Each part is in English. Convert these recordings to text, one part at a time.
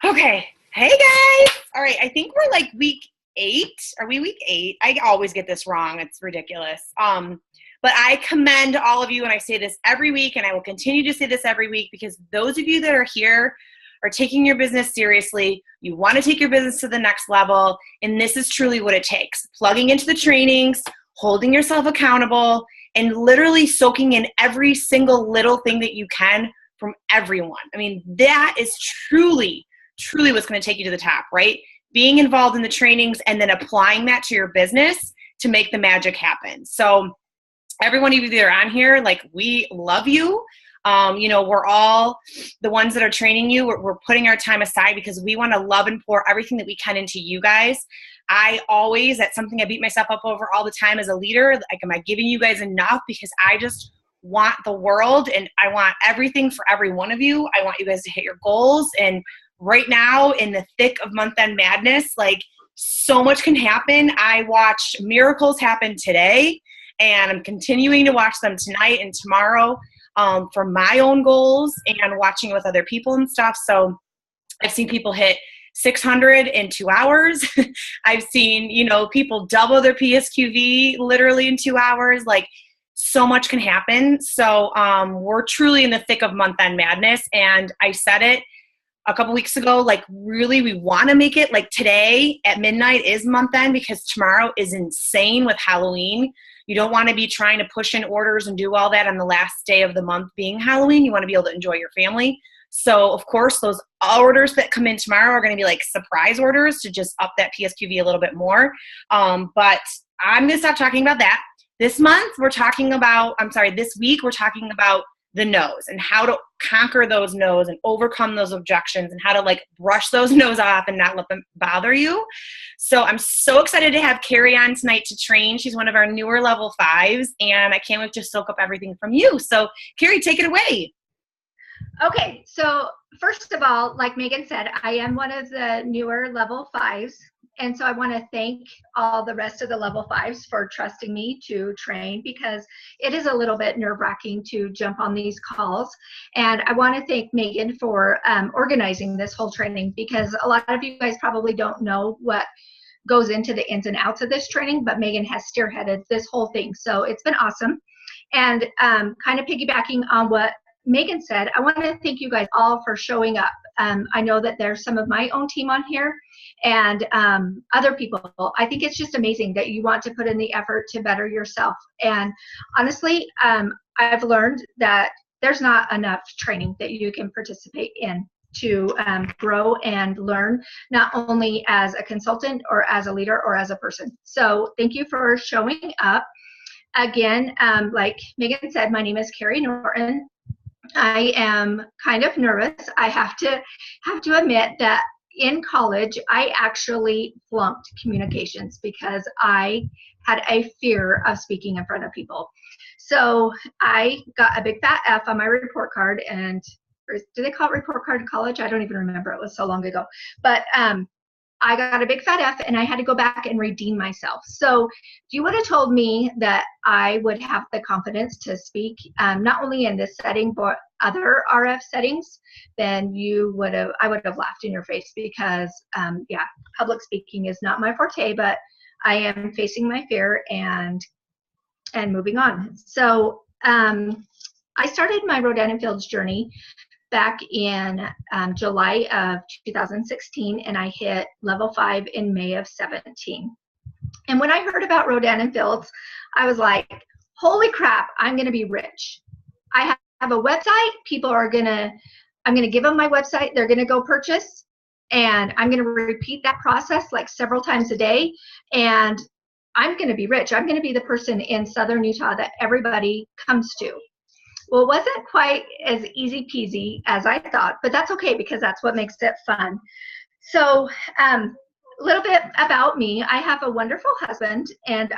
Okay. Hey guys. All right. I think we're like week 8. Are we week 8? I always get this wrong. It's ridiculous. But I commend all of you, and I say this every week, and I will continue to say this every week because those of you that are here are taking your business seriously. You want to take your business to the next level, and this is truly what it takes. Plugging into the trainings, holding yourself accountable, and literally soaking in every single little thing that you can from everyone. I mean, that is truly what's going to take you to the top, right? Being involved in the trainings and then applying that to your business to make the magic happen. So every one of you that are on here, like, we love you. We're all the ones that are training you. We're putting our time aside because we want to love and pour everything that we can into you guys. That's something I beat myself up over all the time as a leader. Like, am I giving you guys enough? Because I just want the world and I want everything for every one of you. I want you guys to hit your goals. And right now, in the thick of month-end madness, like, so much can happen. I watched miracles happen today, and I'm continuing to watch them tonight and tomorrow for my own goals and watching with other people and stuff. So I've seen people hit 600 in 2 hours. I've seen, people double their PSQV literally in 2 hours. Like, so much can happen. So we're truly in the thick of month-end madness. And I said it a couple weeks ago, like, really, we want to make it like today at midnight is month end because tomorrow is insane with Halloween. You don't want to be trying to push in orders and do all that on the last day of the month being Halloween. You want to be able to enjoy your family. So of course, those orders that come in tomorrow are going to be like surprise orders to just up that PSQV a little bit more. But I'm going to stop talking about that. This week, we're talking about the no's and how to conquer those no's and overcome those objections and how to, like, brush those no's off and not let them bother you. So I'm so excited to have Carrie on tonight to train. She's one of our newer level 5s, and I can't wait to soak up everything from you. So Carrie, take it away. Okay, so first of all, like Megan said, I am one of the newer level 5s. And so I want to thank all the rest of the level 5s for trusting me to train, because it is a little bit nerve-wracking to jump on these calls. And I want to thank Megan for organizing this whole training, because a lot of you guys probably don't know what goes into the ins and outs of this training, but Megan has spearheaded this whole thing. So it's been awesome. And kind of piggybacking on what Megan said, I want to thank you guys all for showing up. I know that there's some of my own team on here and other people. I think it's just amazing that you want to put in the effort to better yourself. And honestly, I've learned that there's not enough training that you can participate in to grow and learn, not only as a consultant or as a leader or as a person. So thank you for showing up. Again, like Megan said, my name is Carrie Norton. I am kind of nervous. I have to admit that in college, I actually flunked communications because I had a fear of speaking in front of people. So I got a big fat F on my report card, and do they call it report card in college? I don't even remember. It was so long ago. But I got a big fat F, and I had to go back and redeem myself. So if you would have told me that I would have the confidence to speak, not only in this setting, but other RF settings, then I would have laughed in your face, because public speaking is not my forte, but I am facing my fear and moving on. So I started my Rodan & Fields journey back in July of 2016, and I hit level 5 in May of 17. And when I heard about Rodan & Fields, I was like, holy crap, I'm going to be rich. I have a website. I'm going to give them my website. They're going to go purchase, and I'm going to repeat that process like several times a day. And I'm going to be rich. I'm going to be the person in Southern Utah that everybody comes to. Well, it wasn't quite as easy peasy as I thought, but that's okay, because that's what makes it fun. So a little bit about me. I have a wonderful husband, and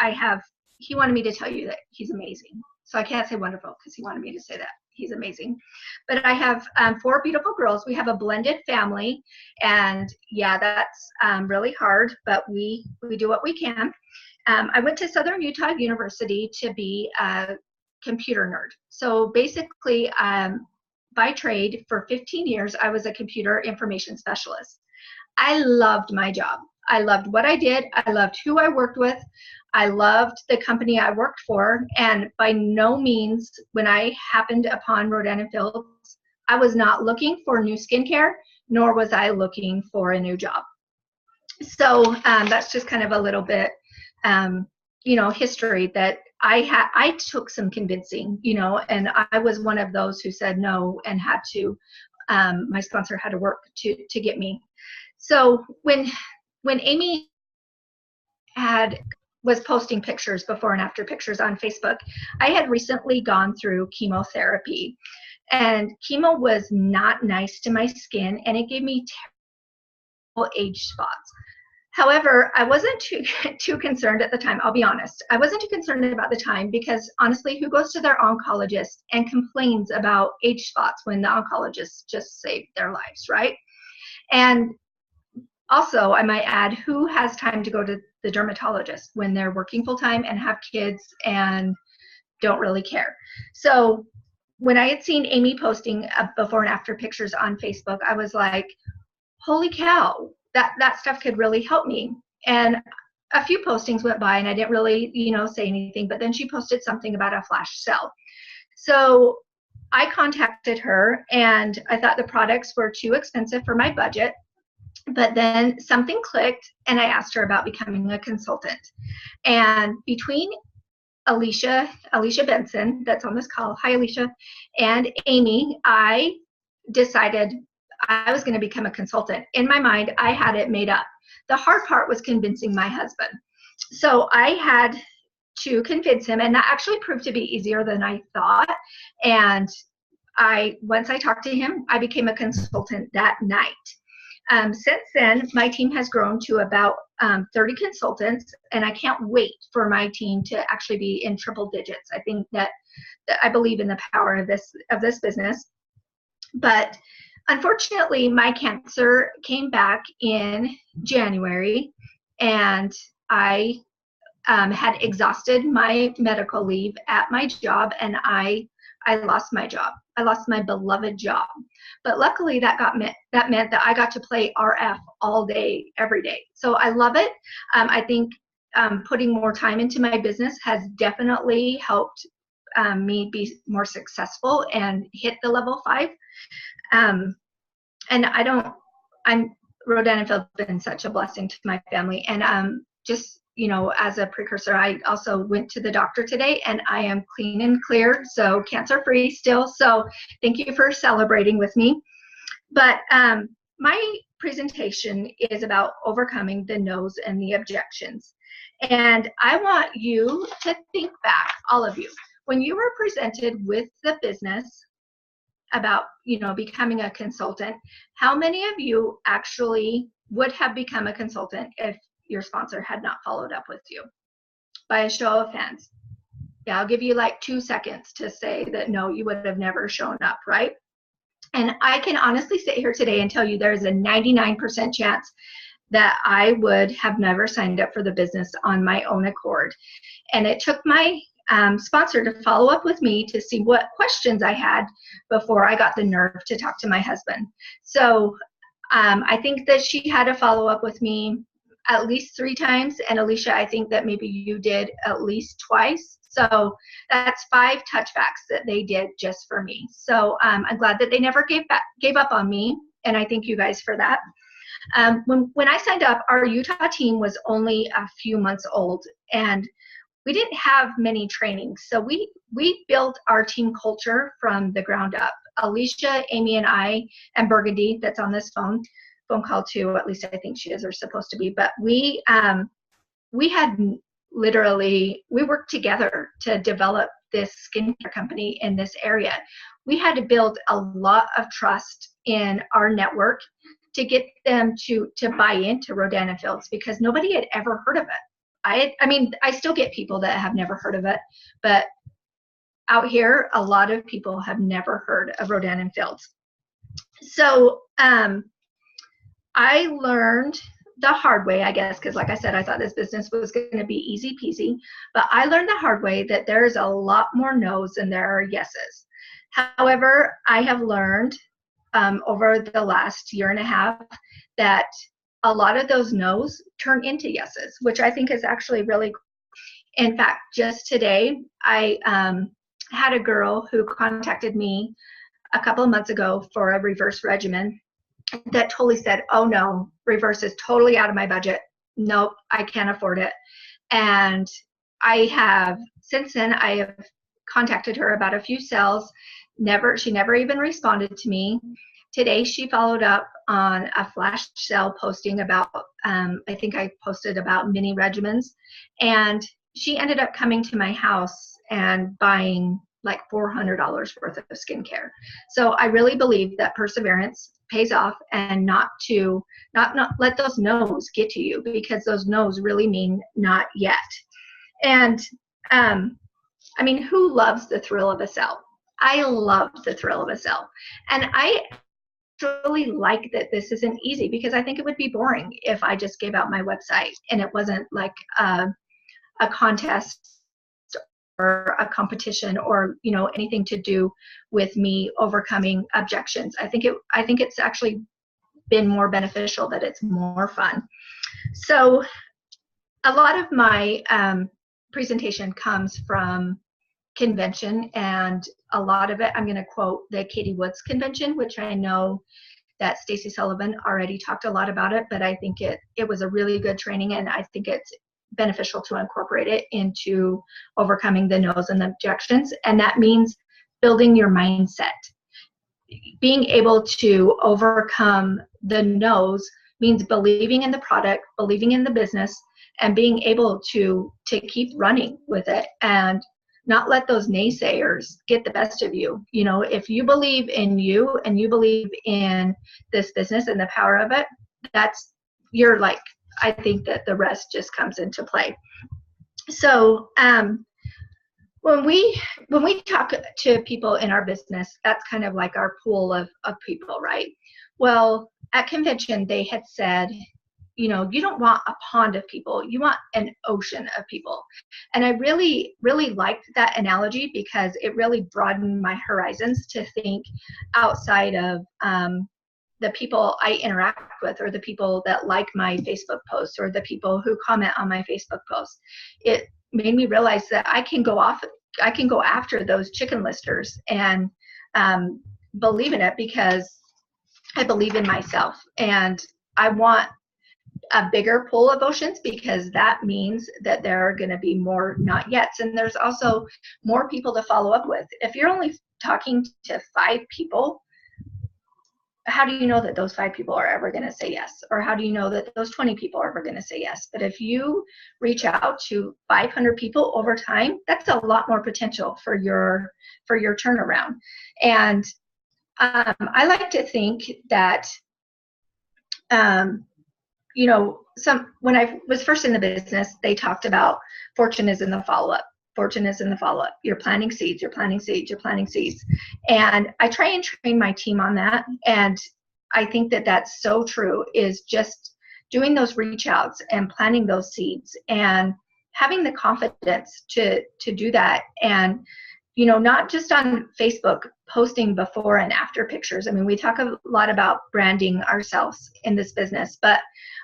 he wanted me to tell you that he's amazing. So I can't say wonderful because he wanted me to say that he's amazing. But I have 4 beautiful girls. We have a blended family, and yeah, that's really hard, but we do what we can. I went to Southern Utah University to be a computer nerd. So basically, by by trade, for 15 years, I was a computer information specialist. I loved my job. I loved what I did. I loved who I worked with. I loved the company I worked for. And by no means, when I happened upon Rodan and Fields, I was not looking for new skincare, nor was I looking for a new job. So that's just kind of a little bit, history that I took some convincing, and I was one of those who said no and had to, my sponsor had to work to get me. So when Amy was posting pictures, before and after pictures on Facebook, I had recently gone through chemotherapy, and chemo was not nice to my skin, and it gave me terrible age spots. However, I wasn't too concerned at the time. I'll be honest. I wasn't too concerned about the time, because honestly, who goes to their oncologist and complains about age spots when the oncologist just saved their lives, right? And also, I might add, who has time to go to the dermatologist when they're working full time and have kids and don't really care? So when I had seen Amy posting before and after pictures on Facebook, I was like, holy cow, that stuff could really help me. And a few postings went by and I didn't really, say anything, but then she posted something about a flash sale. So I contacted her, and I thought the products were too expensive for my budget. But then something clicked, and I asked her about becoming a consultant. And between Alicia Benson, that's on this call, hi Alicia, and Amy, I decided I was going to become a consultant. In my mind, I had it made up. The hard part was convincing my husband. So I had to convince him, and that actually proved to be easier than I thought. And once I talked to him, I became a consultant that night. Since then, my team has grown to about 30 consultants, and I can't wait for my team to actually be in triple digits. I think that I believe in the power of this business. But unfortunately, my cancer came back in January, and I had exhausted my medical leave at my job, and I lost my job. I lost my beloved job. But luckily that meant that I got to play RF all day, every day. So I love it. I think putting more time into my business has definitely helped me be more successful and hit the level 5. And Rodan and Fields has been such a blessing to my family. And just, as a precursor, I also went to the doctor today, and I am clean and clear, so cancer-free still. So thank you for celebrating with me. But my presentation is about overcoming the no's and the objections. And I want you to think back, all of you, when you were presented with the business about, becoming a consultant, how many of you actually would have become a consultant if your sponsor had not followed up with you? By a show of hands. Yeah, I'll give you like 2 seconds to say that no, you would have never shown up, right? And I can honestly sit here today and tell you there's a 99% chance that I would have never signed up for the business on my own accord. And it took my sponsor to follow up with me to see what questions I had before I got the nerve to talk to my husband. So I think that she had to follow up with me at least 3 times. And Alicia, I think that maybe you did at least twice. So that's 5 touchbacks that they did just for me. So I'm glad that they never gave up on me. And I thank you guys for that. When I signed up, our Utah team was only a few months old, and we didn't have many trainings. So we built our team culture from the ground up. Alicia, Amy, and I, and Burgundy, that's on this phone call too, at least I think she is, or supposed to be. But we had literally, we worked together to develop this skincare company in this area. We had to build a lot of trust in our network to get them to buy into Rodan and Fields, because nobody had ever heard of it. I mean, I still get people that have never heard of it, but out here, a lot of people have never heard of Rodan and Fields. So I learned the hard way, I guess, because like I said, I thought this business was going to be easy peasy, but I learned the hard way that there's a lot more no's than there are yeses. However, I have learned over the last year and a half that a lot of those no's turn into yeses, which I think is actually really cool. In fact, just today, I had a girl who contacted me a couple of months ago for a reverse regimen that totally said, oh no, reverse is totally out of my budget. Nope, I can't afford it. And since then, I have contacted her about a few cells. She never even responded to me. Today, she followed up on a flash sale posting about, I think I posted about mini regimens. And she ended up coming to my house and buying like $400 worth of skincare. So I really believe that perseverance pays off, and not let those no's get to you, because those no's really mean not yet. And I mean, who loves the thrill of a sale? I love the thrill of a sale. And I really like that this isn't easy, because I think it would be boring if I just gave out my website and it wasn't like a contest or a competition, or anything to do with me overcoming objections. I think it's actually been more beneficial, that it's more fun. So a lot of my presentation comes from convention, and a lot of it I'm going to quote the Katie Woods convention, which I know that Stacy Sullivan already talked a lot about it, but I think it was a really good training, and I think it's beneficial to incorporate it into overcoming the no's and the objections. And that means building your mindset. Being able to overcome the no's means believing in the product, believing in the business, and being able to keep running with it and not let those naysayers get the best of you. If you believe in you and you believe in this business and the power of it, I think that the rest just comes into play. So when we talk to people in our business, that's kind of like our pool of people, right? Well, at convention, they had said, you don't want a pond of people, you want an ocean of people. And I really, really liked that analogy, because it really broadened my horizons to think outside of the people I interact with, or the people that like my Facebook posts, or the people who comment on my Facebook posts. It made me realize that I can go after those chicken listers and believe in it, because I believe in myself, and I want a bigger pool of oceans, because that means that there are going to be more not yets, and there's also more people to follow up with. If you're only talking to 5 people, how do you know that those 5 people are ever going to say yes? Or how do you know that those 20 people are ever going to say yes? But if you reach out to 500 people over time, that's a lot more potential for your turnaround. And I like to think that when I was first in the business, they talked about fortune is in the follow-up. Fortune is in the follow-up. You're planting seeds, you're planting seeds, you're planting seeds. And I try and train my team on that. And I think that that's so true, is just doing those reach outs and planting those seeds and having the confidence to do that. And, not just on Facebook, posting before and after pictures. I mean, we talk a lot about branding ourselves in this business, but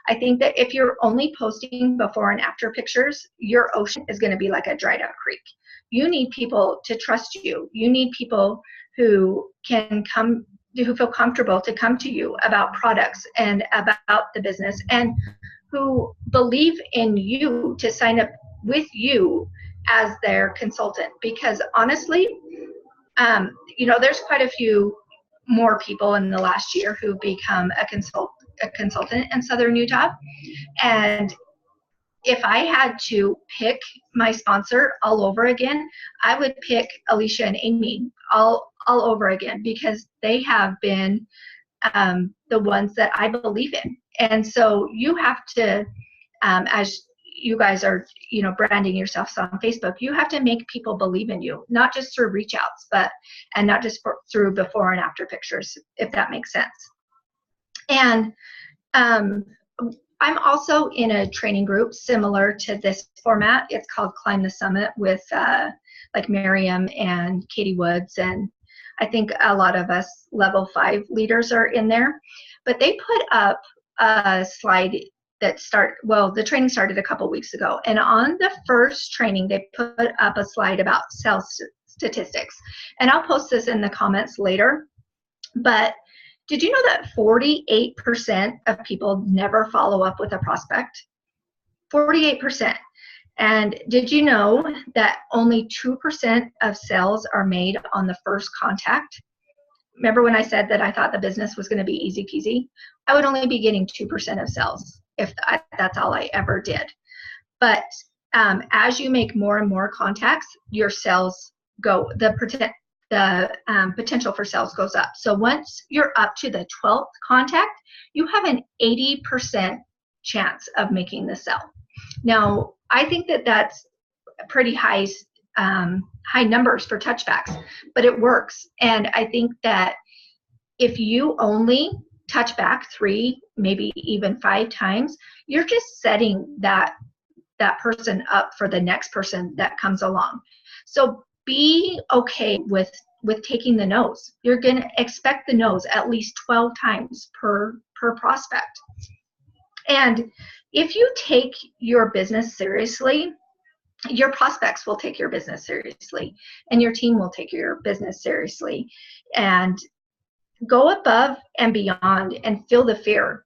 I think that if you're only posting before and after pictures, your ocean is going to be like a dried up creek. You need people to trust you. You need people who feel comfortable to come to you about products and about the business, and who believe in you to sign up with you as their consultant. Because honestly, there's quite a few more people in the last year who've become a consultant in Southern Utah. And if I had to pick my sponsor all over again, I would pick Alicia and Amy all over again, because they have been the ones that I believe in. And so you have to, as you guys are, branding yourselves on Facebook, you have to make people believe in you, not just through reach outs, and not just through before and after pictures, if that makes sense. And I'm also in a training group similar to this format. It's called Climb the Summit, with like Miriam and Katie Woods. And I think a lot of us level 5 leaders are in there, but they put up a slide the training started a couple weeks ago. And on the first training, they put up a slide about sales statistics. And I'll post this in the comments later. But did you know that 48% of people never follow up with a prospect? 48%. And did you know that only 2% of sales are made on the first contact? Remember when I said that I thought the business was going to be easy peasy? I would only be getting 2% of sales if that's all I ever did. But as you make more and more contacts, your sales go, the potential for sales goes up. So once you're up to the 12th contact, you have an 80% chance of making the sale. Now, I think that that's pretty high numbers for touchbacks, but it works. And I think that if you only touch back 3, maybe even 5 times, you're just setting that person up for the next person that comes along. So be okay with taking the no's. You're going to expect the no's at least 12 times per prospect. And if you take your business seriously, your prospects will take your business seriously, and your team will take your business seriously. And go above and beyond and feel the fear.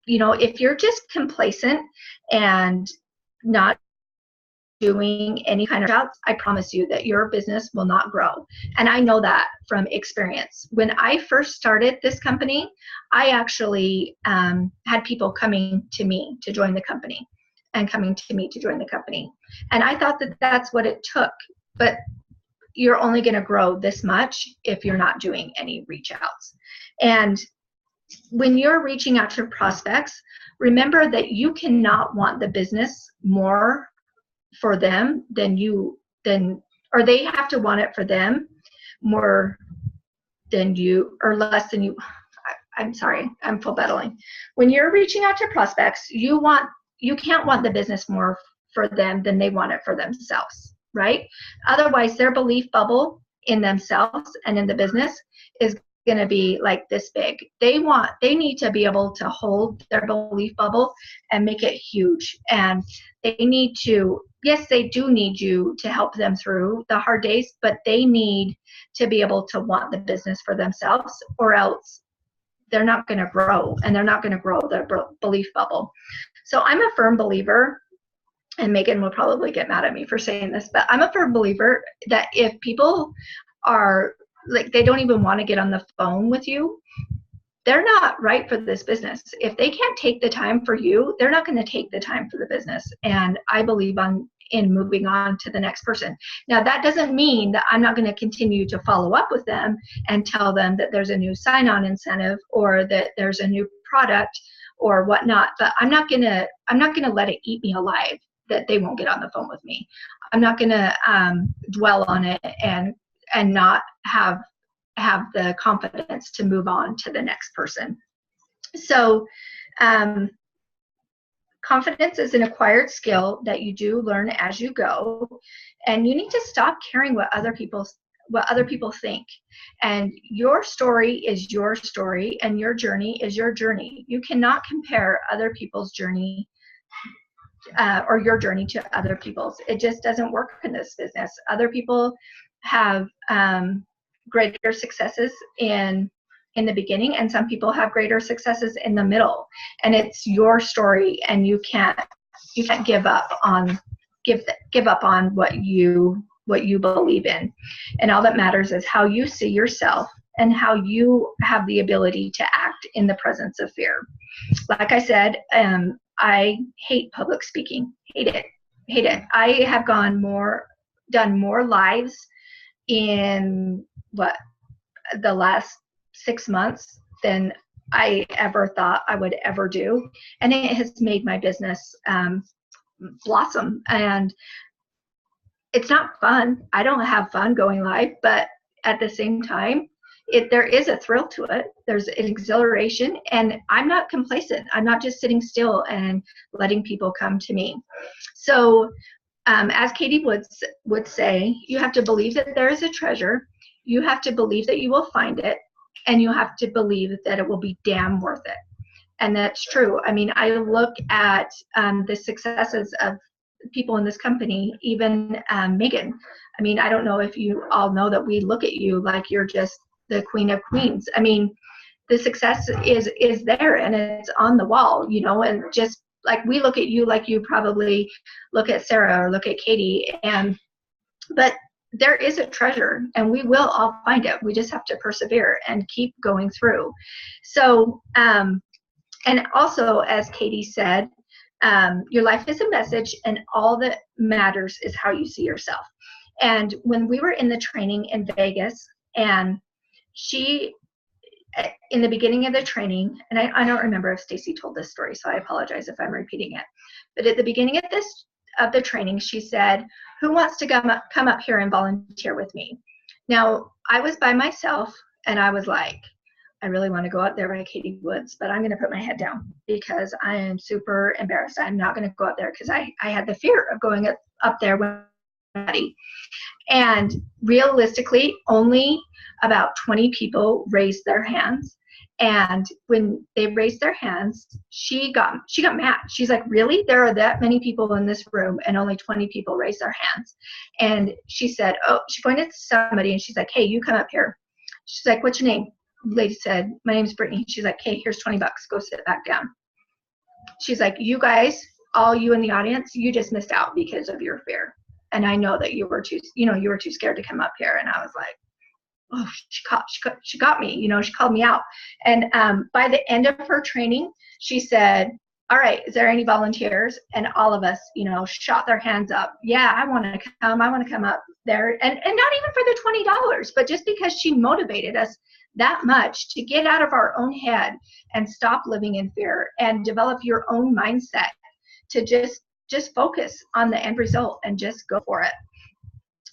You know, if you're just complacent and not doing any kind of shouts, I promise you that your business will not grow. And I know that from experience. When I first started this company, I actually had people coming to me to join the company and coming to me to join the company. And I thought that that's what it took. But you're only going to grow this much if you're not doing any reach outs. And when you're reaching out to prospects, remember that you cannot want the business more for them or they have to want it for them more than you, or less than you. I'm sorry, I'm full battling. When you're reaching out to prospects, you can't want the business more for them than they want it for themselves, right? Otherwise, their belief bubble in themselves and in the business is going to be like this big. They need to be able to hold their belief bubble and make it huge. And they need to, yes, they do need you to help them through the hard days, but they need to be able to want the business for themselves, or else they're not going to grow, and they're not going to grow their belief bubble. So I'm a firm believer, and Megan will probably get mad at me for saying this, but I'm a firm believer that if people are like, they don't even want to get on the phone with you, they're not right for this business. If they can't take the time for you, they're not going to take the time for the business. And I believe in moving on to the next person. Now, that doesn't mean that I'm not going to continue to follow up with them and tell them that there's a new sign-on incentive or that there's a new product or whatnot, but I'm not going to let it eat me alive that they won't get on the phone with me. I'm not going to dwell on it and not have the confidence to move on to the next person. So confidence is an acquired skill that you do learn as you go, and you need to stop caring what other people think. And your story is your story, and your journey is your journey. You cannot compare other people's journey or your journey to other people's. It just doesn't work in this business. Other people have greater successes in the beginning, and some people have greater successes in the middle. And it's your story, and you can't give up on what you believe in. And all that matters is how you see yourself and how you have the ability to act in the presence of fear. Like I said, I hate public speaking. Hate it. I have done more lives in the last 6 months than I ever thought I would ever do. And it has made my business blossom. And it's not fun. I don't have fun going live, but at the same time, there is a thrill to it. There's an exhilaration, and I'm not complacent. I'm not just sitting still and letting people come to me. So as Katie would say, you have to believe that there is a treasure. you have to believe that you will find it, and you have to believe that it will be damn worth it. And that's true. I mean, I look at the successes of people in this company, even Megan. I mean, I don't know if you all know that we look at you like you're just the queen of queens. I mean, the success is there, and it's on the wall, you know, and just like we look at you like you probably look at Sarah or look at Katie, but there is a treasure, and we will all find it. We just have to persevere and keep going through. So, and also, as Katie said, your life is a message, and all that matters is how you see yourself. And when we were in the training in Vegas, and she, in the beginning of the training, and I don't remember if Stacy told this story, so I apologize if I'm repeating it. But at the beginning of the training, she said, "Who wants to come up here and volunteer with me?" Now, I was by myself, and I was like, I really want to go up there by Katie Woods, but I'm going to put my head down because I am super embarrassed. I'm not going to go up there because I had the fear of going up there with somebody. And realistically, only about 20 people raised their hands. And when they raised their hands, she got mad. She's like, really? There are that many people in this room and only 20 people raised their hands. And she said, oh, she pointed to somebody and she's like, hey, you come up here. She's like, what's your name? The lady said, my name's Brittany. She's like, hey, here's $20. Go sit back down. She's like, you guys, all you in the audience, you just missed out because of your fear. And I know that you were too scared to come up here. And I was like, oh, she got me, you know, she called me out. And by the end of her training, she said, all right, is there any volunteers? And all of us, you know, shot their hands up. Yeah, I want to come up there. And not even for the $20, but just because she motivated us that much to get out of our own head and stop living in fear and develop your own mindset to just focus on the end result and just go for it.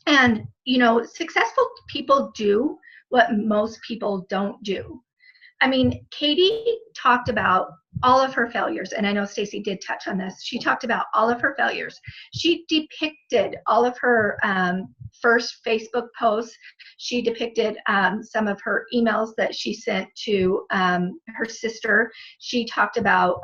And, you know, successful people do what most people don't do. I mean, Katie talked about all of her failures, and I know Stacy did touch on this. She talked about all of her failures. She depicted all of her first Facebook posts. She depicted some of her emails that she sent to her sister. She talked about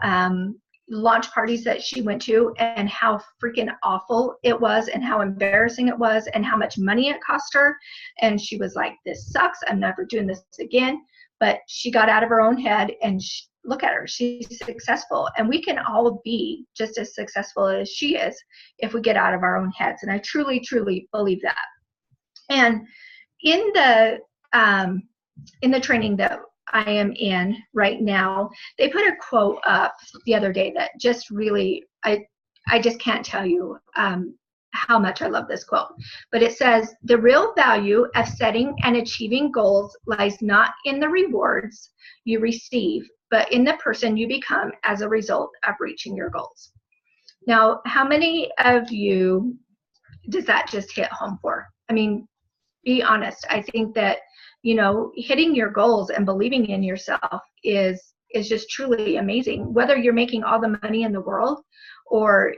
launch parties that she went to and how freaking awful it was and how embarrassing it was and how much money it cost her. And she was like, this sucks. I'm never doing this again. But she got out of her own head, and look at her. She's successful. And we can all be just as successful as she is if we get out of our own heads. And I truly, truly believe that. And in the training that I am in right now, they put a quote up the other day that just really, I just can't tell you how much I love this quote. But it says, the real value of setting and achieving goals lies not in the rewards you receive, but in the person you become as a result of reaching your goals. Now, how many of you does that just hit home for? I mean, be honest. I think that, you know, hitting your goals and believing in yourself is just truly amazing. Whether you're making all the money in the world or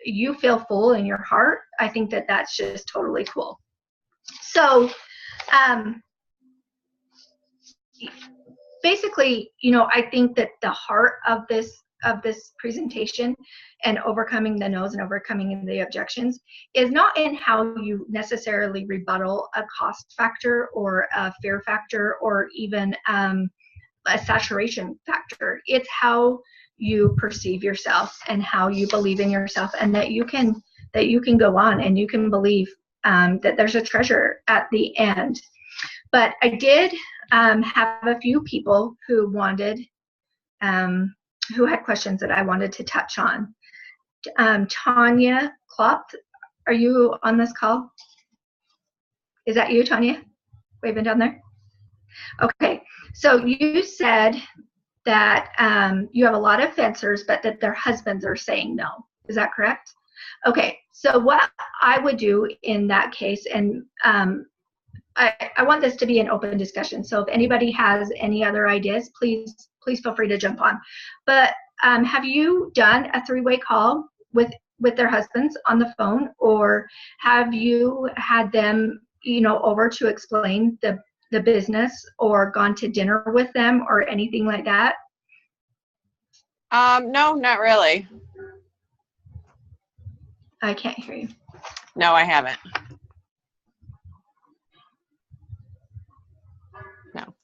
you feel full in your heart, I think that that's just totally cool. So basically, you know, I think that the heart of this presentation and overcoming the no's and overcoming the objections is not in how you necessarily rebuttal a cost factor or a fear factor or even a saturation factor. It's how you perceive yourself and how you believe in yourself, and that you can go on and you can believe that there's a treasure at the end. But I did have a few people who wanted who had questions that I wanted to touch on. Tanya Klopp, are you on this call? Is that you, Tanya? Waving down there? Okay, so you said that you have a lot of fencers, but that their husbands are saying no. Is that correct? Okay, so what I would do in that case, and I want this to be an open discussion, so if anybody has any other ideas, please feel free to jump on. But have you done a three-way call with their husbands on the phone, or have you had them, over to explain the business or gone to dinner with them or anything like that? No, not really. I can't hear you. No, I haven't. No.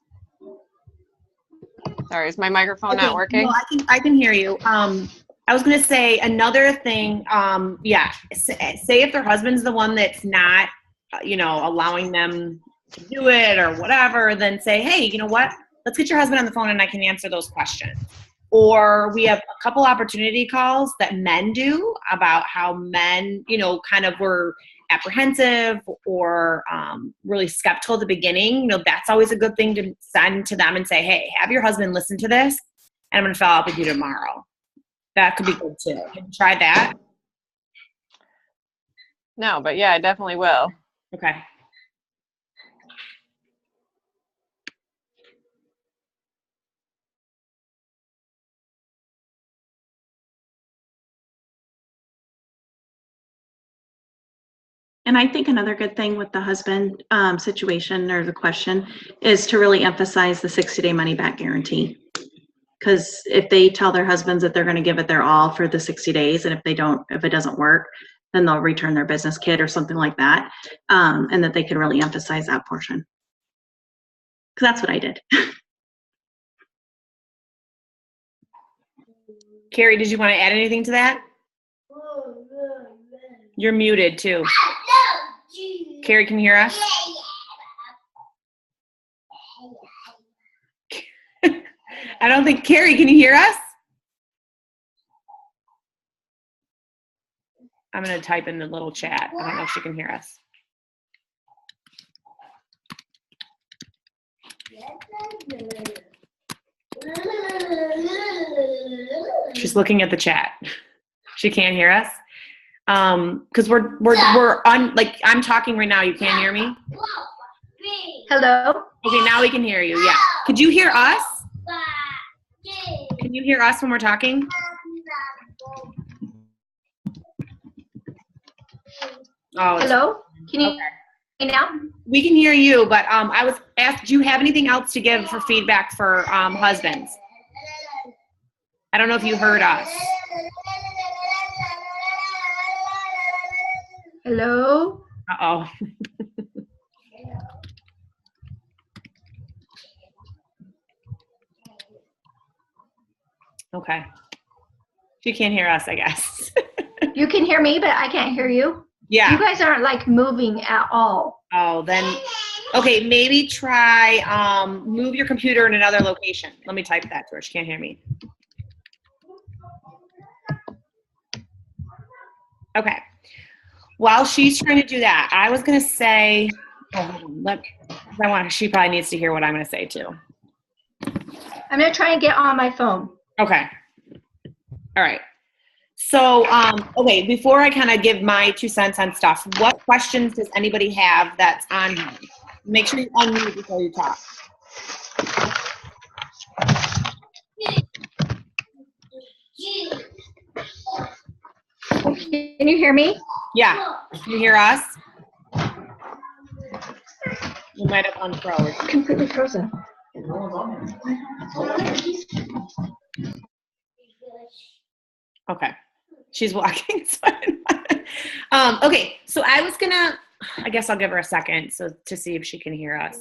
Sorry, is my microphone not working? No, I can hear you. I was going to say another thing. Say if their husband's the one that's not, allowing them to do it or whatever, then say, hey, you know what? Let's get your husband on the phone and I can answer those questions. Or we have a couple opportunity calls that men do about how men, kind of were apprehensive or really skeptical at the beginning. That's always a good thing to send to them and say, hey, have your husband listen to this and I'm going to follow up with you tomorrow. That could be good too. Have you tried that? No, but yeah, I definitely will. Okay. And I think another good thing with the husband situation or the question is to really emphasize the 60-day money back guarantee. Because if they tell their husbands that they're going to give it their all for the 60 days, and if it doesn't work, then they'll return their business kit or something like that. And that they can really emphasize that portion. Because that's what I did. Carrie, did you want to add anything to that? You're muted too. Carrie, can you hear us? I don't think, Carrie, can you hear us? I'm going to type in the little chat. I don't know if she can hear us. She's looking at the chat. She can't hear us. Because we're on, like, I'm talking right now. You can't hear me? Hello? Okay, now we can hear you. Yeah. Could you hear us? Can you hear us when we're talking? Oh, hello? Can you hear me now? We can hear you, but I was asked, do you have anything else to give for feedback for husbands? I don't know if you heard us. Hello? Uh-oh. Okay. She can't hear us, I guess. You can hear me, but I can't hear you? Yeah. You guys aren't like moving at all. Oh, then, okay, maybe try move your computer in another location. Let me type that to her. She can't hear me. Okay. While she's trying to do that, I was going to say, she probably needs to hear what I'm going to say too. I'm going to try and get on my phone. Okay. All right. So, okay, before I kind of give my 2 cents on stuff, what questions does anybody have that's on here? Make sure you unmute before you talk. Can you hear me? Yeah. Can you hear us? You might have unfroze. Completely frozen. Okay. She's walking. Okay, so I guess I'll give her a second to see if she can hear us.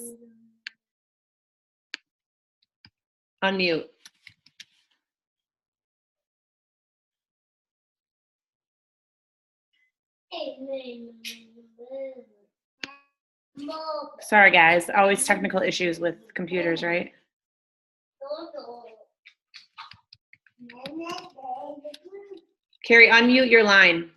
Unmute. Sorry, guys. Always technical issues with computers, right? Carrie, unmute your line.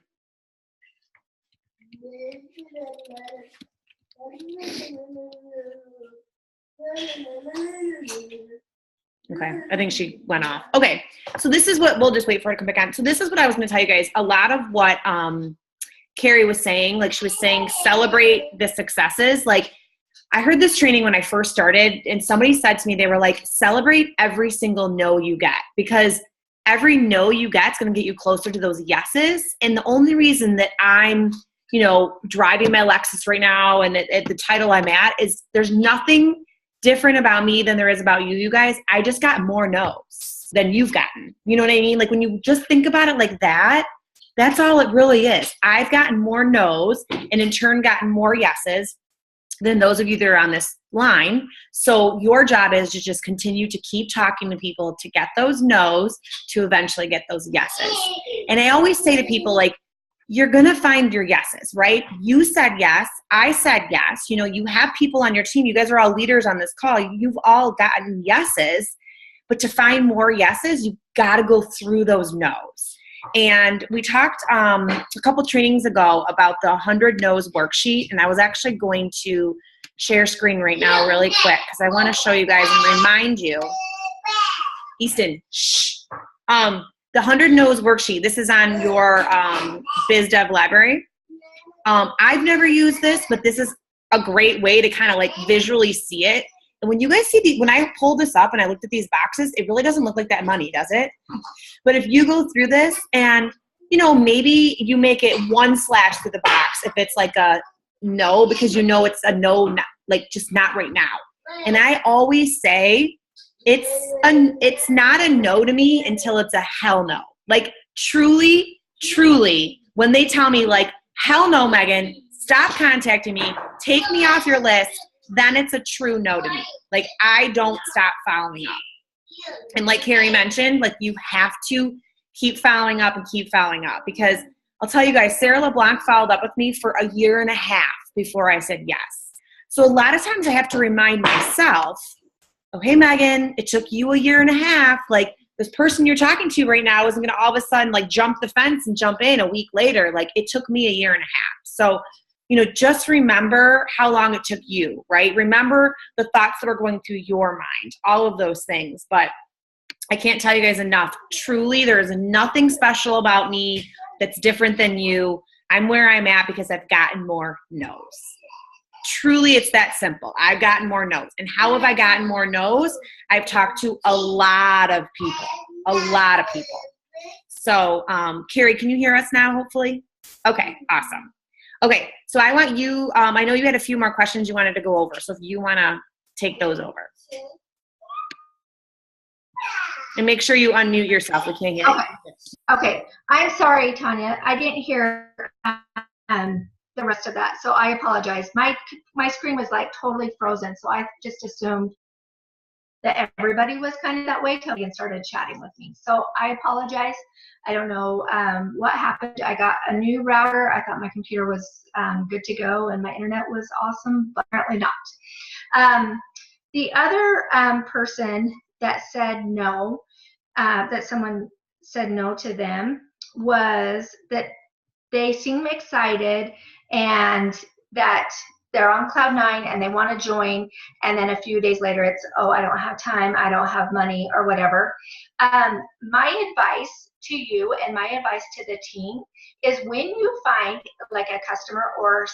Okay, I think she went off. Okay, so this is what, we'll just wait for her to come back on. So this is what I was going to tell you guys. A lot of what Carrie was saying, like she was saying, celebrate the successes. Like I heard this training when I first started and somebody said to me, they were like, celebrate every single no you get, because every no you get is going to get you closer to those yeses. And the only reason that I'm driving my Lexus right now and at the title I'm at, is there's nothing different about me than there is about you guys. I just got more no's than you've gotten. You know what I mean? Like when you just think about it like that, that's all it really is. I've gotten more no's and in turn gotten more yeses than those of you that are on this line. So your job is to just continue to keep talking to people to get those no's to eventually get those yeses. And I always say to people, like, you're going to find your yeses, right? You said yes. I said yes. You have people on your team. You guys are all leaders on this call. You've all gotten yeses. But to find more yeses, you've got to go through those no's. And we talked a couple trainings ago about the 100 no's worksheet. And I was actually going to share screen right now really quick because I want to show you guys and remind you. Easton, shh. The 100 no's worksheet. This is on your Biz Dev library. I've never used this, but this is a great way to kind of like visually see it. And when you guys see when I pulled this up and I looked at these boxes, it really doesn't look like that money, does it? But if you go through this and, maybe you make it 1 slash through the box if it's like a no, because it's a no, like just not right now. And I always say it's not a no to me until it's a hell no. Like truly, when they tell me like, hell no, Megan, stop contacting me, take me off your list, then it's a true no to me. Like I don't stop following up. And like Carrie mentioned, like you have to keep following up because I'll tell you guys, Sarah LeBlanc followed up with me for 1.5 years before I said yes. So a lot of times I have to remind myself, oh, hey, Megan, it took you 1.5 years. Like this person you're talking to right now isn't going to all of a sudden like jump the fence and jump in a week later. Like it took me 1.5 years. So just remember how long it took you, right? Remember the thoughts that are going through your mind, all of those things. But I can't tell you guys enough. Truly, there is nothing special about me that's different than you. I'm where I'm at because I've gotten more no's. Truly, it's that simple. I've gotten more no's. And how have I gotten more no's? I've talked to a lot of people. So, Carrie, can you hear us now, hopefully? Okay, awesome. Okay, so I want you, I know you had a few more questions you wanted to go over, so if you want to take those over. And make sure you unmute yourself. We can't hear you. Okay. I'm sorry, Tanya. I didn't hear the rest of that, so I apologize. My screen was like totally frozen, so I just assumed that everybody was kind of that way till Megan started chatting with me. So I apologize. I don't know what happened. I got a new router. I thought my computer was good to go and my internet was awesome, but apparently not. The other person that said no, that someone said no to them, was that they seem excited and that they're on cloud 9 and they want to join, and then a few days later it's, oh, I don't have time, I don't have money, or whatever. My advice to you and my advice to the team is when you find like a customer or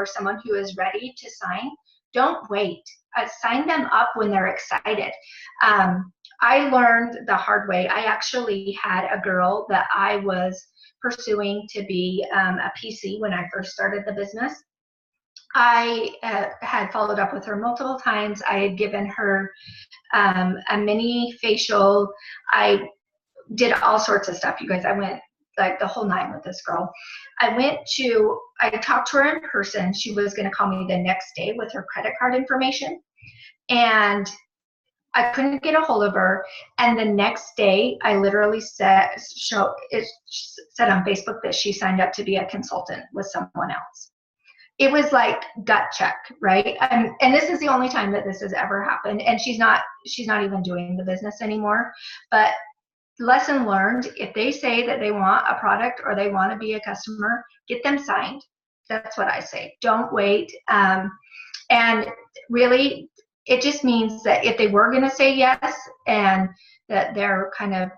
someone who is ready to sign, don't wait. Sign them up when they're excited. I learned the hard way. I actually had a girl that I was pursuing to be a PC when I first started the business. I had followed up with her multiple times. I had given her a mini facial. I did all sorts of stuff, you guys. I went like the whole 9 with this girl. I talked to her in person. She was going to call me the next day with her credit card information. And I couldn't get a hold of her. And the next day, I literally said on Facebook that she signed up to be a consultant with someone else. It was like gut check, right? And this is the only time that this has ever happened. And she's not even doing the business anymore. But lesson learned, if they say that they want a product or they want to be a customer, get them signed. That's what I say. Don't wait. And really, it just means that if they were going to say yes and that they're kind of,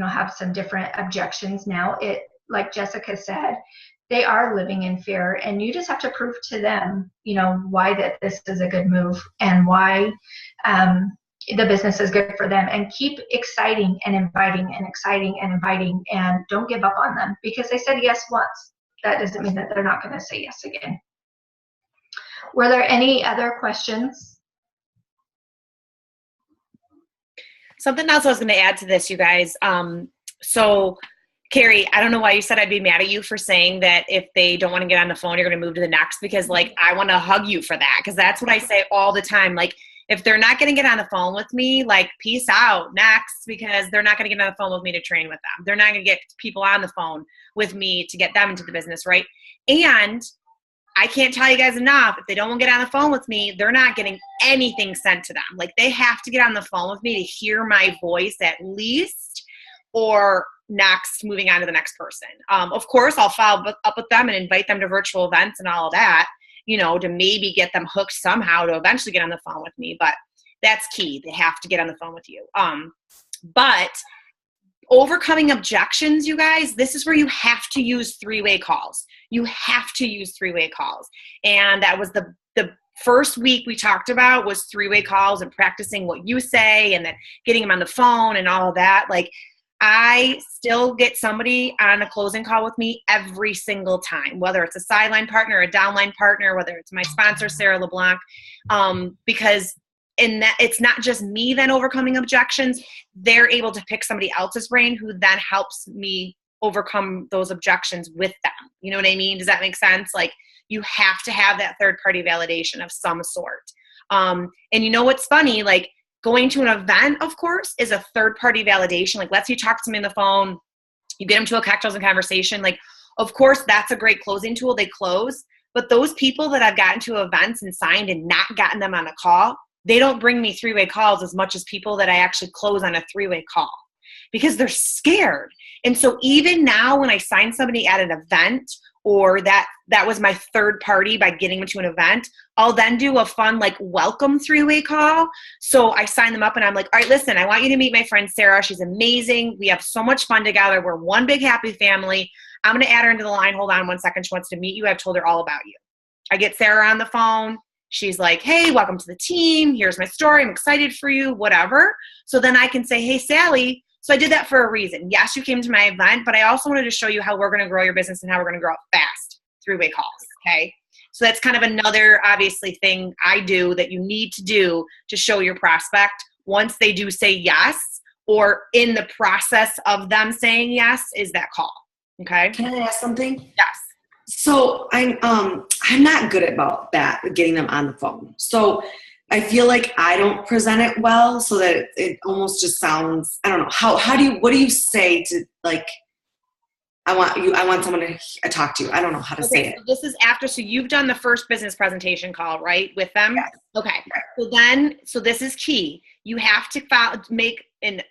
have some different objections now, like Jessica said, they are living in fear, and you just have to prove to them, why that this is a good move and why the business is good for them, and keep exciting and inviting and don't give up on them because they said yes once. that doesn't mean that they're not going to say yes again. Were there any other questions? Something else I was going to add to this, you guys. So Carrie, I don't know why you said I'd be mad at you for saying that if they don't want to get on the phone, you're going to move to the next, because like, I want to hug you for that. Cause that's what I say all the time. Like, if they're not going to get on the phone with me, like, peace out, next, because they're not going to get on the phone with me to train with them. They're not going to get people on the phone with me to get them into the business, right? And I can't tell you guys enough, if they don't want to get on the phone with me, they're not getting anything sent to them. Like, they have to get on the phone with me to hear my voice at least, or next, moving on to the next person. Of course, I'll follow up with them and invite them to virtual events and all of that, you know, to maybe get them hooked somehow to eventually get on the phone with me. But that's key. They have to get on the phone with you. But overcoming objections, you guys, this is where you have to use three-way calls. You have to use three-way calls. And that was the first week we talked about was three-way calls and practicing what you say, and then getting them on the phone and all of that. Like, I still get somebody on a closing call with me every single time, whether it's a sideline partner, a downline partner, whether it's my sponsor, Sarah LeBlanc, because in that, it's not just me then overcoming objections. They're able to pick somebody else's brain who then helps me overcome those objections with them. You know what I mean? Does that make sense? Like, you have to have that third party validation of some sort. And you know what's funny? Like, going to an event, of course, is a third-party validation. Like, let's say you talk to somebody on the phone, you get them to a cocktails and conversation. Like, of course, that's a great closing tool. They close. But those people that I've gotten to events and signed and not gotten them on a call, they don't bring me three-way calls as much as people that I actually close on a three-way call, because they're scared. And so even now, when I sign somebody at an event, or that was my third party by getting them to an event, I'll then do a fun, like, welcome three-way call. So I sign them up and I'm like, all right, listen, I want you to meet my friend Sarah. She's amazing. We have so much fun together. We're one big happy family. I'm going to add her into the line. Hold on one second. She wants to meet you. I've told her all about you. I get Sarah on the phone. She's like, hey, welcome to the team. Here's my story. I'm excited for you, whatever. So then I can say, hey, Sally, so I did that for a reason. Yes, you came to my event, but I also wanted to show you how we're going to grow your business and how we're going to grow it fast. Three-way calls, okay? So that's kind of another, obviously, thing I do that you need to do to show your prospect once they do say yes, or in the process of them saying yes, is that call, okay? Can I ask something? Yes. So I'm not good about that, getting them on the phone. So I feel like I don't present it well, so that it almost just sounds, I don't know, what do you say to, like, I want someone to talk to you. I don't know how to say it. So this is after, so you've done the first business presentation call, right, with them? Yes. Okay. So this is key. You have to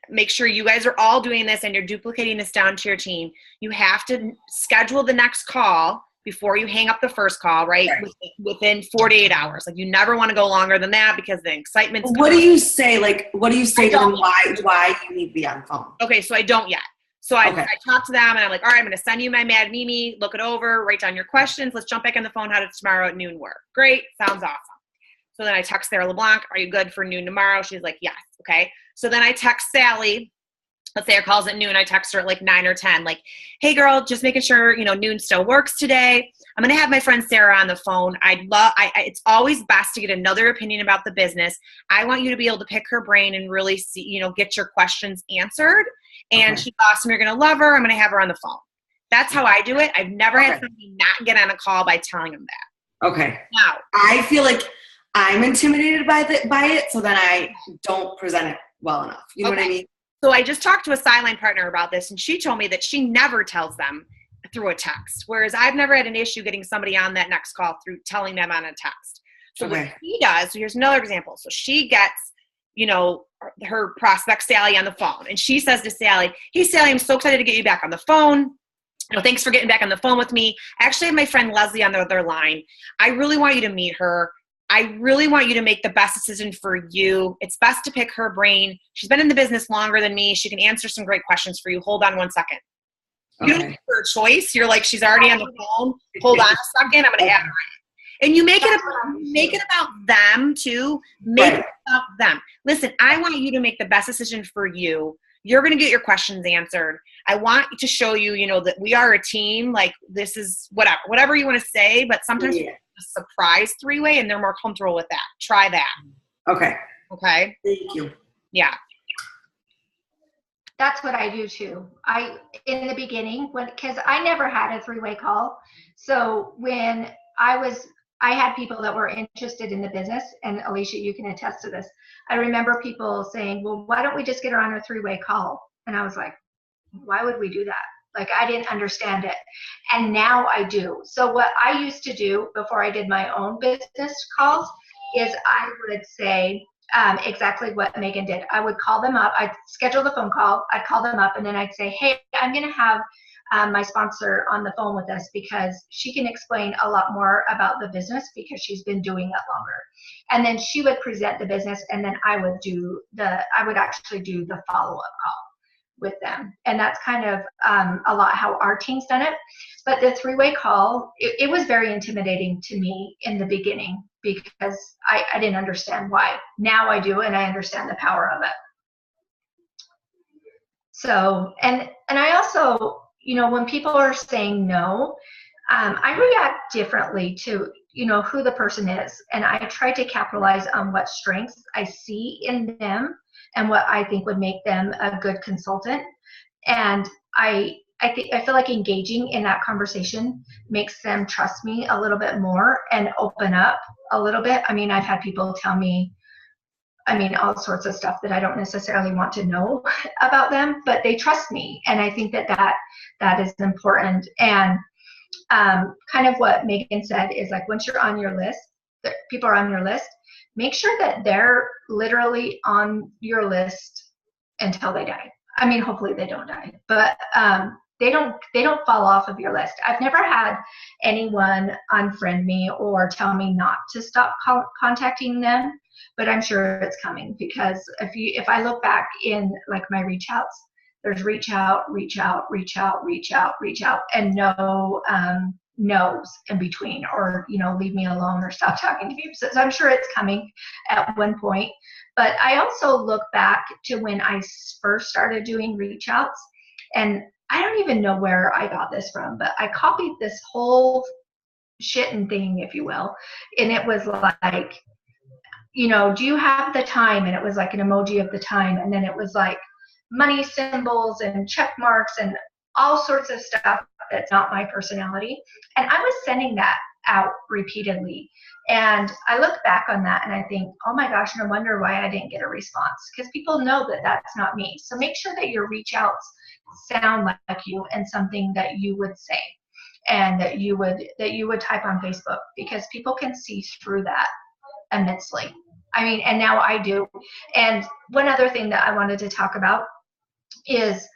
make sure you guys are all doing this and you're duplicating this down to your team. You have to schedule the next call before you hang up the first call, right? Within 48 hours. Like, you never want to go longer than that, because the excitement's What do you say? Like, what do you say to them why you need to be on the phone? Okay, so I don't yet. So I talk to them and I'm like, all right, I'm going to send you my Mad Mimi, look it over, write down your questions. Let's jump back on the phone. How does tomorrow at noon work? Great. Sounds awesome. So then I text Sarah LeBlanc, are you good for noon tomorrow? She's like, yes. Okay. So then I text Sally. Let's say our call's at noon. I text her at like 9 or 10, like, hey girl, just making sure, noon still works today. I'm going to have my friend Sarah on the phone. It's always best to get another opinion about the business. I want you to be able to pick her brain and really see, get your questions answered. And she's awesome. You're going to love her. I'm going to have her on the phone. That's how I do it. I've never had somebody not get on a call by telling them that. Okay. Now, I feel like I'm intimidated by it, so then I don't present it well enough. You know what I mean? So I just talked to a sideline partner about this, and she told me that she never tells them through a text, whereas I've never had an issue getting somebody on that next call through telling them on a text. So what she does, so here's another example. So she gets, her prospect Sally on the phone, and she says to Sally, hey Sally, I'm so excited to get you back on the phone. Thanks for getting back on the phone with me. I actually have my friend Leslie on the other line. I really want you to meet her. I really want you to make the best decision for you. It's best to pick her brain. She's been in the business longer than me. She can answer some great questions for you. Hold on one second. You don't give her a choice. You're like, she's already on the phone. Hold on a second. I'm going to add her in. And you make it about them too. Make it about them. Listen, I want you to make the best decision for you. You're going to get your questions answered. I want to show you, you know, that we are a team. Like, this is whatever you want to say, but sometimes Yeah. a surprise three-way and they're more comfortable with that. Try that. Okay. Okay. Thank you. Yeah. That's what I do too. In the beginning, because I never had a three-way call. So when I had people that were interested in the business, and Alicia, you can attest to this. I remember people saying, well, why don't we just get her on a three-way call? And I was like, why would we do that? Like, I didn't understand it. And now I do. So what I used to do before I did my own business calls is I would say, exactly what Megan did. I would call them up. I'd schedule the phone call. I'd call them up, and then I'd say, hey, I'm going to have my sponsor on the phone with us because she can explain a lot more about the business because she's been doing it longer. And then she would present the business, and then I would actually do the follow-up call with them. And that's kind of a lot how our team's done it. But the three-way call, it was very intimidating to me in the beginning because I didn't understand why. Now I do, and I understand the power of it. So, and I also, you know, when people are saying no, I react differently to, you know, who the person is. And I try to capitalize on what strengths I see in them and what I think would make them a good consultant. And I feel like engaging in that conversation makes them trust me a little bit more and open up a little bit. I mean, I've had people tell me, all sorts of stuff that I don't necessarily want to know about them, but they trust me. And I think that is important. And kind of what Megan said is, like, once you're on your list, people are on your list, make sure that they're literally on your list until they die. I mean, hopefully they don't die, but they don't fall off of your list. I've never had anyone unfriend me or tell me not to stop contacting them, but I'm sure it's coming, because if I look back in like my reach outs, there's reach out, and no no's in between, or, you know, leave me alone or stop talking to me. So I'm sure it's coming at one point. But I also look back to when I first started doing reach outs, and I don't even know where I got this from, but I copied this whole shitting thing, if you will. And it was like, you know, do you have the time? And it was like an emoji of the time. And then it was like money symbols and check marks and all sorts of stuff that's not my personality. And I was sending that out repeatedly. And I look back on that and I think, oh my gosh, no wonder why I didn't get a response, because people know that that's not me. So make sure that your reach outs sound like you and something that you would say and that you would type on Facebook, because people can see through that immensely. I mean, and now I do. And one other thing that I wanted to talk about is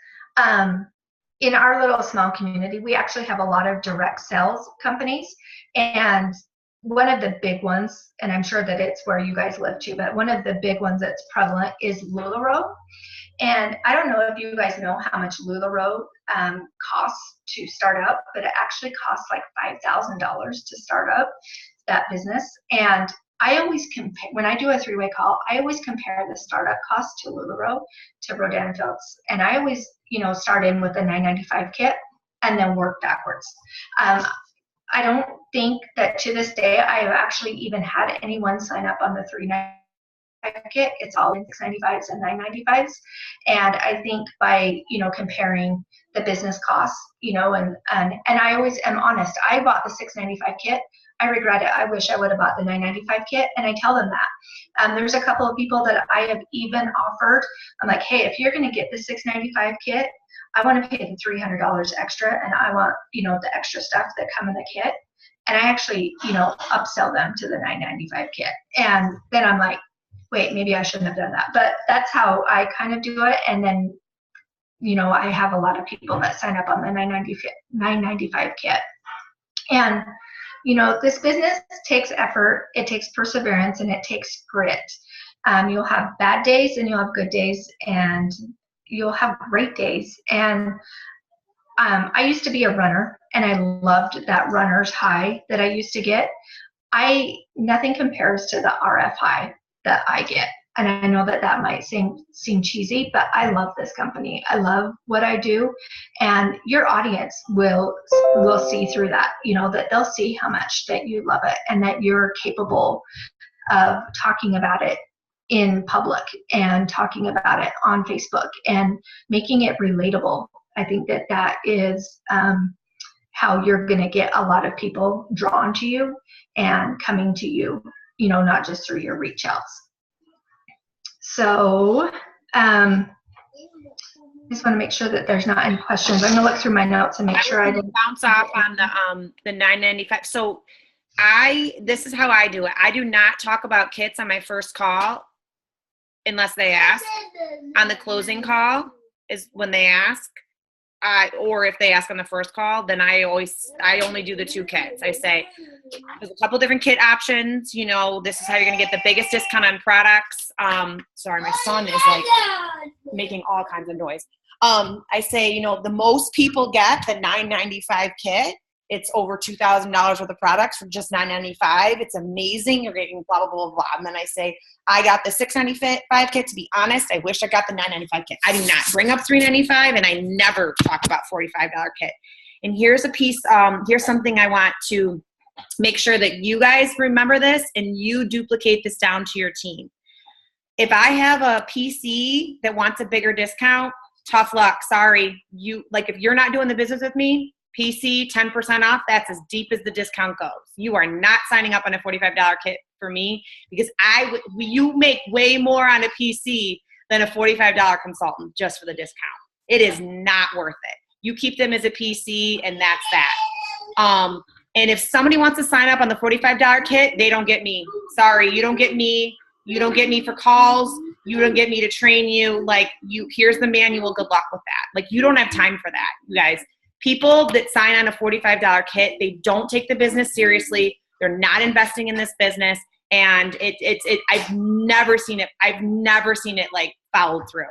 in our little small community, we actually have a lot of direct sales companies. And one of the big ones, and I'm sure that it's where you guys live too, but one of the big ones that's prevalent is LuLaRoe. And I don't know if you guys know how much LuLaRoe costs to start up, but it actually costs like $5,000 to start up that business. And I always compare, when I do a three-way call, I always compare the startup cost to LuLaRoe to Rodan Felts. And I always, you know, start in with a $9.95 kit and then work backwards. I don't think that to this day I've actually even had anyone sign up on the $3.95 kit. It's all in $6.95s and $9.95s. And I think by, you know, comparing the business costs, you know, and I always am honest. I bought the $6.95 kit. I regret it. I wish I would have bought the $9.95 kit, and I tell them that. There's a couple of people that I have even offered. I'm like, hey, if you're going to get the $6.95 kit, I want to pay the $300 extra, and I want, you know, the extra stuff that come in the kit. And I actually, you know, upsell them to the $9.95 kit. And then I'm like, wait, maybe I shouldn't have done that. But that's how I kind of do it. And then, you know, I have a lot of people that sign up on the $9.95 kit. And you know, this business takes effort, it takes perseverance, and it takes grit. You'll have bad days and you'll have good days, and you'll have great days. And I used to be a runner, and I loved that runner's high that I used to get. Nothing compares to the RF high that I get. And I know that that might seem cheesy, but I love this company. I love what I do, and your audience will see through that. That they'll see how much that you love it and that you're capable of talking about it in public and talking about it on Facebook and making it relatable. I think that that is how you're going to get a lot of people drawn to you and coming to you, not just through your reach outs. So I just want to make sure that there's not any questions. I'm going to look through my notes and make sure I didn't bounce off on the $9.95. So this is how I do it. I do not talk about kits on my first call unless they ask. On the closing call is when they ask. Or if they ask on the first call, then I only do the 2 kits. I say, there's a couple different kit options. This is how you're going to get the biggest discount on products. Sorry, my son is like making all kinds of noise. I say, the most people get the $9.95 kit. It's over $2,000 worth of products for just $9.95. It's amazing. You're getting blah, blah, blah, blah. And then I say, I got the $6.95 kit. To be honest, I wish I got the $9.95 kit. I do not bring up $3.95, and I never talk about $45 kit. And here's a piece, here's something I want to make sure that you guys remember this and you duplicate this down to your team. If I have a PC that wants a bigger discount, tough luck. Sorry. If you're not doing the business with me, PC 10% off, that's as deep as the discount goes. You are not signing up on a $45 kit for me, because you make way more on a PC than a $45 consultant just for the discount. It is not worth it. You keep them as a PC, and that's that. And if somebody wants to sign up on the $45 kit, they don't get me. Sorry, you don't get me. You don't get me for calls. You don't get me to train you. Here's the manual. Good luck with that. You don't have time for that, you guys. People that sign on a $45 kit, they don't take the business seriously. They're not investing in this business, and I've never seen it. I've never seen it followed through.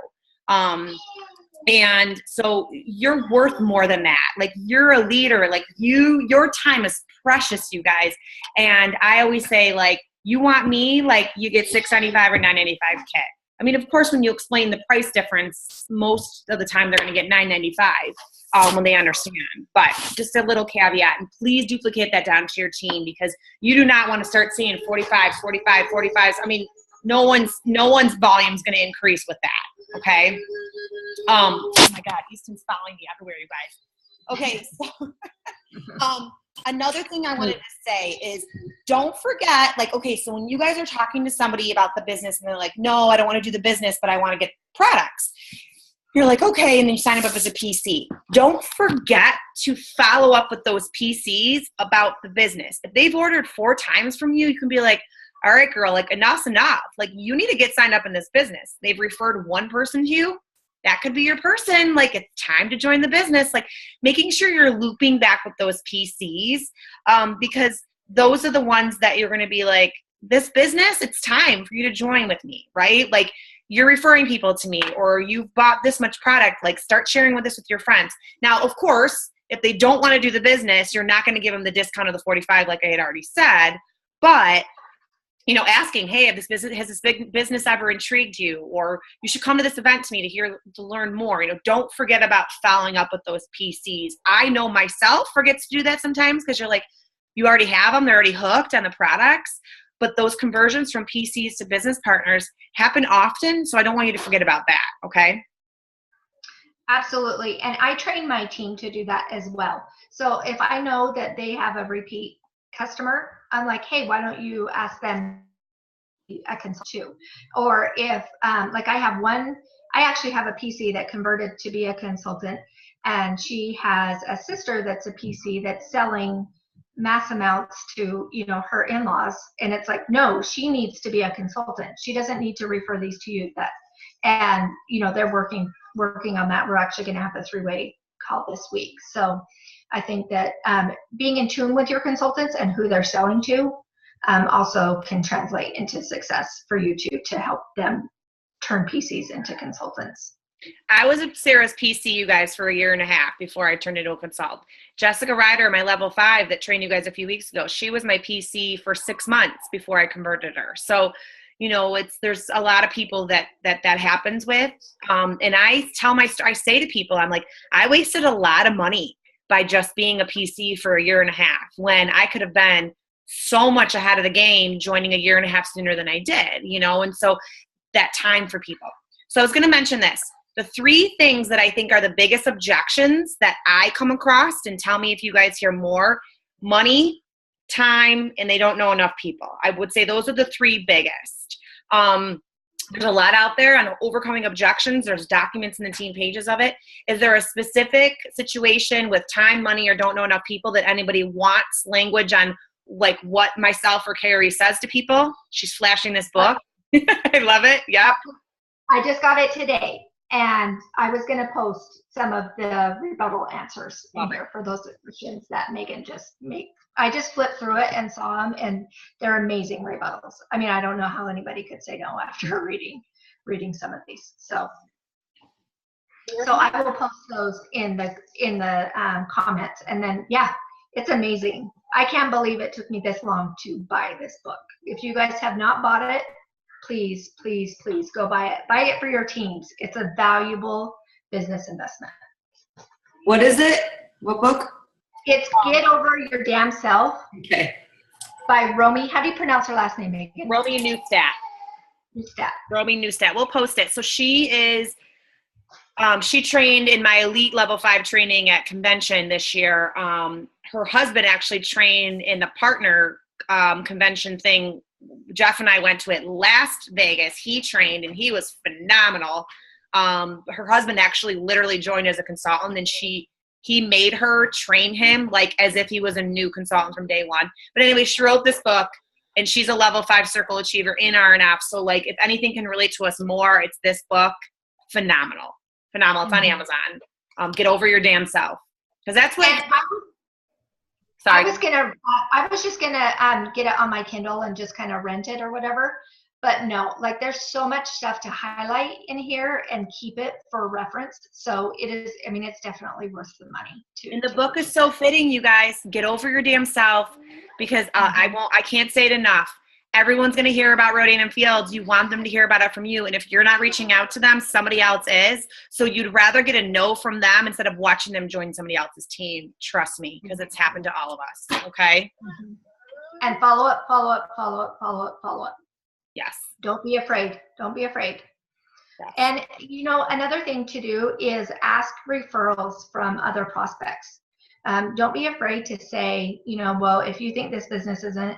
And so you're worth more than that. You're a leader. Your time is precious, you guys. And I always say, you want me, you get $6.95 or $9.95 kit. I mean, of course, when you explain the price difference, most of the time they're going to get $9.95 when they understand. But just a little caveat, and please duplicate that down to your team, because you do not want to start seeing 45s. I mean, no one's volume is going to increase with that. Okay. Oh my God, Easton's following me everywhere, you guys. Okay, so another thing I wanted to say is, don't forget, so when you guys are talking to somebody about the business and they're like, no, I don't want to do the business, but I want to get products. You're like, okay, and then you sign up as a PC. Don't forget to follow up with those PCs about the business. If they've ordered 4 times from you, you can be like, all right, girl, enough's enough. You need to get signed up in this business. They've referred one person to you. That could be your person. It's time to join the business. Making sure you're looping back with those PCs, because those are the ones that you're going to be like, this business, it's time for you to join with me, right? You're referring people to me, or you've bought this much product, start sharing this with your friends. Now, of course, if they don't want to do the business, you're not going to give them the discount of the 45, like I had already said, but asking, hey, has this big business ever intrigued you? Or you should come to this event to learn more. Don't forget about following up with those PCs. I know myself forgets to do that sometimes, because you're you already have them. They're already hooked on the products. But those conversions from PCs to business partners happen often. So I don't want you to forget about that. Okay. Absolutely. And I train my team to do that as well. So if I know that they have a repeat customer, I'm like, hey, why don't you ask them a consult too? Or if I actually have a PC that converted to be a consultant, and she has a sister that's a PC that's selling mass amounts to her in-laws, and it's no, she needs to be a consultant. She doesn't need to refer these to you. And they're working on that. We're actually going to have a 3-way call this week. So I think that being in tune with your consultants and who they're selling to also can translate into success for you to help them turn PCs into consultants. I was at Sarah's PC, you guys, for 1.5 years before I turned into a consultant. Jessica Ryder, my level 5 that trained you guys a few weeks ago, she was my PC for 6 months before I converted her. So there's a lot of people that happens with. And I say to people, I'm like, I wasted a lot of money by just being a PC for a year and a half when I could have been so much ahead of the game joining a year and a half sooner than I did, and so that time for people. So I was going to mention this. The 3 things that I think are the biggest objections that I come across, and tell me if you guys hear more: money, time, and they don't know enough people. I would say those are the 3 biggest. There's a lot out there on overcoming objections. There's documents in the team pages of it. Is there a specific situation with time, money, or don't know enough people that anybody wants language on, like what myself or Carrie says to people? She's flashing this book. I love it. Yep. I just got it today, and I was going to post some of the rebuttal answers in here for those questions that Megan just made. I just flipped through it and saw them, and they're amazing rebuttals. I mean, I don't know how anybody could say no after reading some of these. So I will post those in the comments, and then it's amazing. I can't believe it took me this long to buy this book. If you guys have not bought it, please, please, please go buy it. Buy it for your teams. It's a valuable business investment. What is it? What book? It's Get Over Your Damn Self. Okay. By Romy. How do you pronounce her last name, Megan? Romy Neustadt. Romy Neustadt. We'll post it. So she is, she trained in my elite level 5 training at convention this year. Her husband actually trained in the partner convention thing. Jeff and I went to it last Vegas. He trained and he was phenomenal. Her husband actually literally joined as a consultant, and he made her train him like as if he was a new consultant from day one. But anyway, she wrote this book, and she's a level 5 circle achiever in RNF. So like if anything can relate to us more, it's this book. Phenomenal. It's on Amazon. Get Over Your Damn Self. Because that's what. Sorry. I was just gonna get it on my Kindle and just kind of rent it or whatever. But no, like there's so much stuff to highlight in here and keep it for reference. So it is, I mean, it's definitely worth the money too. And the book is so fitting, you guys. Get over your damn self, because I can't say it enough. Everyone's going to hear about Rodan and Fields. You want them to hear about it from you. And if you're not reaching out to them, somebody else is. So you'd rather get a no from them instead of watching them join somebody else's team. Trust me, because it's happened to all of us. Okay. And follow up. Yes. Don't be afraid. Yes. And, another thing to do is ask referrals from other prospects. Don't be afraid to say, well, if you think this business isn't,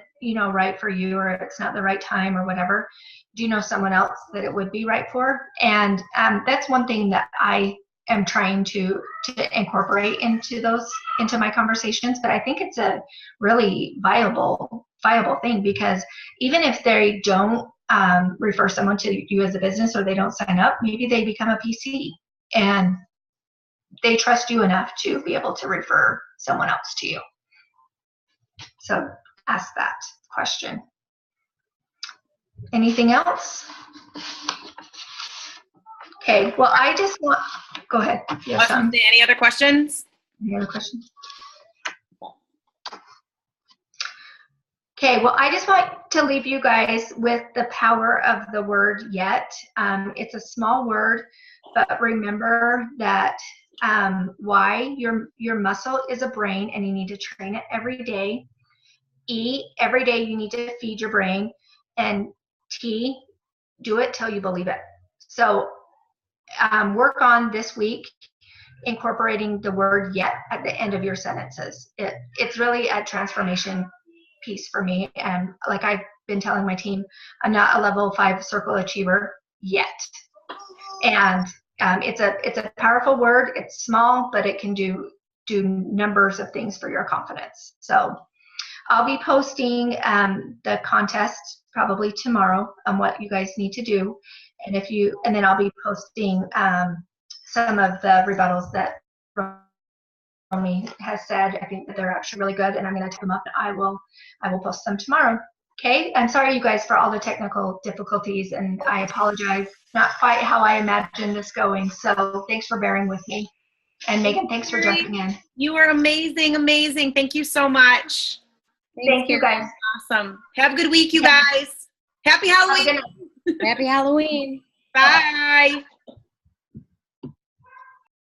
right for you, or it's not the right time or whatever, do you know someone else that it would be right for? And that's one thing that I am trying to incorporate into my conversations. But I think it's a really viable thing, because even if they don't refer someone to you as a business, or they don't sign up, maybe they become a PC and they trust you enough to be able to refer someone else to you. So ask that question. Anything else? Okay, well, go ahead. Yes, any other questions? Any other questions? Okay, well, I just want to leave you guys with the power of the word yet. It's a small word, but remember that Y, your muscle is a brain, and you need to train it every day. E, every day you need to feed your brain. And T, do it till you believe it. So work on this week incorporating the word yet at the end of your sentences. It's really a transformation piece for me. And like I've been telling my team, I'm not a level 5 circle achiever yet. And it's a powerful word. It's small, but it can do numbers of things for your confidence. So I'll be posting the contest probably tomorrow on what you guys need to do. And then I'll be posting some of the rebuttals that Romy has said. I think that they're actually really good, and I'm going to type them up, and I will post them tomorrow. Okay, I'm sorry, you guys, for all the technical difficulties, and I apologize. Not quite how I imagined this going, so thanks for bearing with me. And Megan, thanks for jumping in. You are amazing. Thank you so much. Thank you, guys. Awesome. Have a good week, you guys. Happy Have a Halloween. good night. Happy Halloween. Bye.